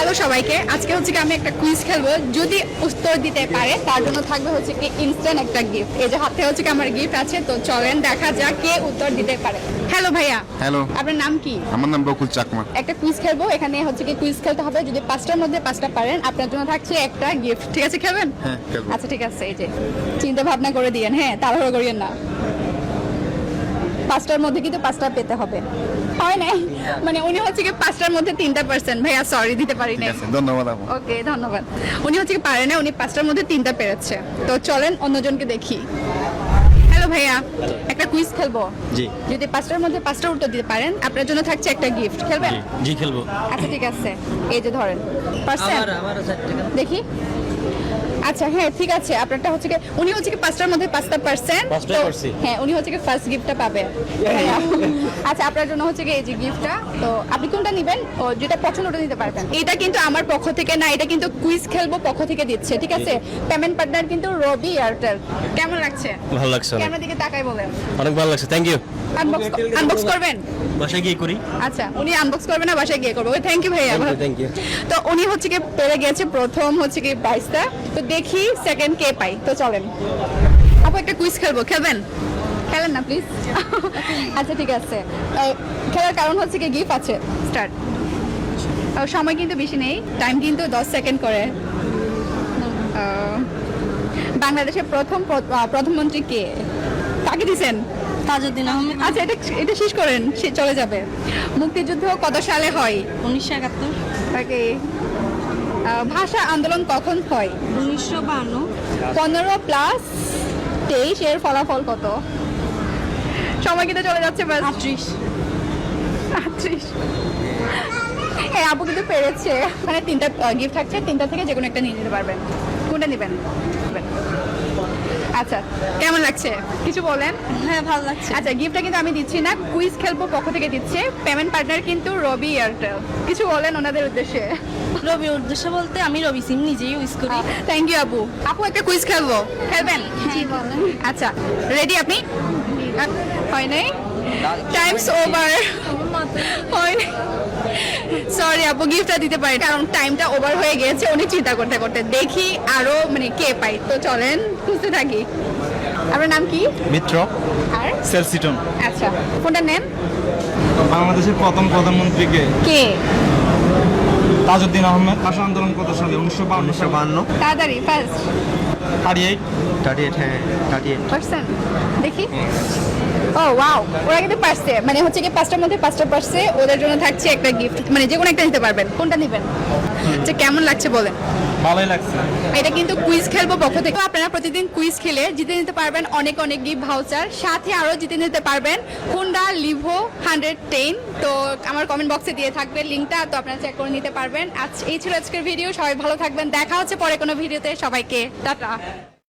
Hello সবাইকে, আজকে হচ্ছে কি আমি একটা কুইজ খেলবো। যদি উত্তর দিতে পারে তার জন্য থাকবে হচ্ছে কি ইনস্ট্যান্ট একটা গিফট। এই যে হাতে হচ্ছে কি আমার গিফট আছে, তো চলেন দেখা যাক কে উত্তর দিতে পারে। হ্যালো ভাইয়া। হ্যালো, আপনার নাম কি? আমার নাম বকুল চাকমা। একটা কুইজ খেলবো, এখানে হচ্ছে কি কুইজ খেলতে হবে। যদি পাঁচটার মধ্যে পাঁচটা পারেন আপনার জন্য থাকছে একটা গিফট। ঠিক আছে, খেলবেন? হ্যাঁ, খেলবো। আচ্ছা ঠিক আছে, এই যে চিন্তা ভাবনা করে দিয়েন, হ্যাঁ তাড়াহুড়ো করিয়েন না। পাঁচটার মধ্যে কিন্তু পাঁচটা পেতে হবে, হয় না? মানে উনি হচ্ছে কি পাঁচটার মধ্যে 3% ভাইয়া, সরি দিতে পারি ঠিক না। আছে, ধন্যবাদ আপু। ওকে, ধন্যবাদ। উনি হচ্ছে কি পারে না, উনি পাঁচটার মধ্যে 3টা পেরেছে। তো চলেন অন্যজনকে দেখি। হ্যালো ভাইয়া, একটা কুইজ খেলবো। জি যদি পাঁচটার মধ্যে পাঁচটা উত্তর দিতে পারেন আপনার জন্য থাকছে একটা গিফট। খেলবেন? জি খেলবো। আচ্ছা ঠিক আছে, এই যে ধরেন পারছেন? আমার দেখি। আচ্ছা হ্যাঁ ঠিক আছে, আপনারটা হচ্ছে কি উনি হচ্ছে কি পাঁচটার মধ্যে পাঁচটা পারছেন। পাঁচটাই পারছি। হ্যাঁ, উনি হচ্ছে কি ফার্স্ট গিফটটা পাবে। আচ্ছা আপনার জন্য হচ্ছে কি এই যে গিফটটা। তো আপনি কোনটা নেবেন? ও যেটা পছন্দ ওটা নিতে পারবেন। এটা কিন্তু আমার পক্ষ থেকে না, এটা কিন্তু কুইজ খেলবো পক্ষ থেকে দিচ্ছে। ঠিক আছে, পেমেন্ট পার্টনার কিন্তু রবি এয়ারটেল। কেমন লাগছে? ভালো লাগছে অনেক। ক্যামেরার দিকে তাকাই বলেন। অনেক ভালো লাগছে, থ্যাংক ইউ। আনবক্স করবেন? বাসায় গিয়ে করি। আচ্ছা, উনি আনবক্স করবে না, বাসায় গিয়ে করবে। থ্যাংক ইউ ভাইয়া। Thank you. তো উনি হচ্ছে কি পেরে গেছে প্রথম হচ্ছে কি প্রাইসটা। তো দেখি সেকেন্ড কে পাই। তো চলেন আপু একটা কুইজ খেলবো, খেলবেন? খেলেন না প্লিজ। আচ্ছা ঠিক আছে, খেলার কারণ হচ্ছে কি গিফট আছে। স্টার্ট। সময় কিন্তু বেশি নেই, টাইম কিন্তু 10 সেকেন্ড করে। বাংলাদেশের প্রথম প্রধানমন্ত্রী কে? কাকে দিছেন? তাজউদ্দিন আহমেদ। আচ্ছা এটা শেষ করেন, সে চলে যাবে। মুক্তিযুদ্ধ কত সালে হয়? 1971। ওকে। ভাষা আন্দোলন কখন হয়? 1952। 15 প্লাস 23 এর ফলাফল কত? সময় কিন্তু চলে যাচ্ছে। 38। 38। হ্যাঁ, আপু কিন্তু পেরেছে। মানে 3টা গিফট থাকছে, 3টা থেকে যে কোনো একটা নিয়ে নিতে পারবেন। কোনটা নেবেন? আচ্ছা, কেমন লাগছে কিছু বলেন? হ্যাঁ ভালো লাগছে। আচ্ছা, গিফটটা কিন্তু আমি দিচ্ছি না, কুইজ খেলবো পক্ষ থেকে দিচ্ছে। পেমেন্ট পার্টনার কিন্তু রবি এয়ারটেল। কিছু বলেন ওনাদের উদ্দেশ্যে। রবির উদ্দেশ্য বলতে আমি রবি সিম নিজেই ইউজ করি। থ্যাংক ইউ আপু। আপু একটা কুইজ খেলবো, খেলবেন? জি বলেন। আচ্ছা রেডি আপনি? হয় নাই, টাইমস ওভার। হয় নাই, সরি আপু, গিফটটা দিতে পারি কারণ টাইমটা ওভার হয়ে গেছে। উনি চিন্তা করতে করতে দেখি আরো মানে কে পাই। তো চলেন খুঁজতে থাকি। আপনার নাম কি? মিত্র আর সেলসিটন। আচ্ছা, কোনটা নেন? বাংলাদেশের প্রথম প্রধানমন্ত্রীকে কে? তাজউদ্দিন আহমেদ। ভাষা আন্দোলন কত সালে? 1952। তাড়াতাড়ি ফার্স্ট 38। 38, হ্যাঁ 38। পারছেন? দেখি। ও ওয়াও, ওরা কিন্তু পারছে। মানে হচ্ছে কি পাঁচটার মধ্যে পাঁচটা পারছে। ওদের জন্য থাকছে একটা গিফট, মানে যে কোনো একটা নিতে পারবেন। কোনটা নেবেন? যে কেমন লাগছে বলেন। ভালোই লাগছে। এটা কিন্তু কুইজ খেলবো পক্ষ থেকে। আপনারা প্রতিদিন কুইজ খেলে জিতে নিতে পারবেন অনেক অনেক গিফট ভাউচার, সাথে আরো জিতে নিতে পারবেন হোন্ডা লিভো 110। তো আমার কমেন্ট বক্সে দিয়ে থাকবে লিঙ্কটা, তো আপনারা চেক করে নিতে পারবেন। এই ছিল আজকের ভিডিও। সবাই ভালো থাকবেন, দেখা হচ্ছে পরে কোনো ভিডিওতে। সবাইকে টাটা।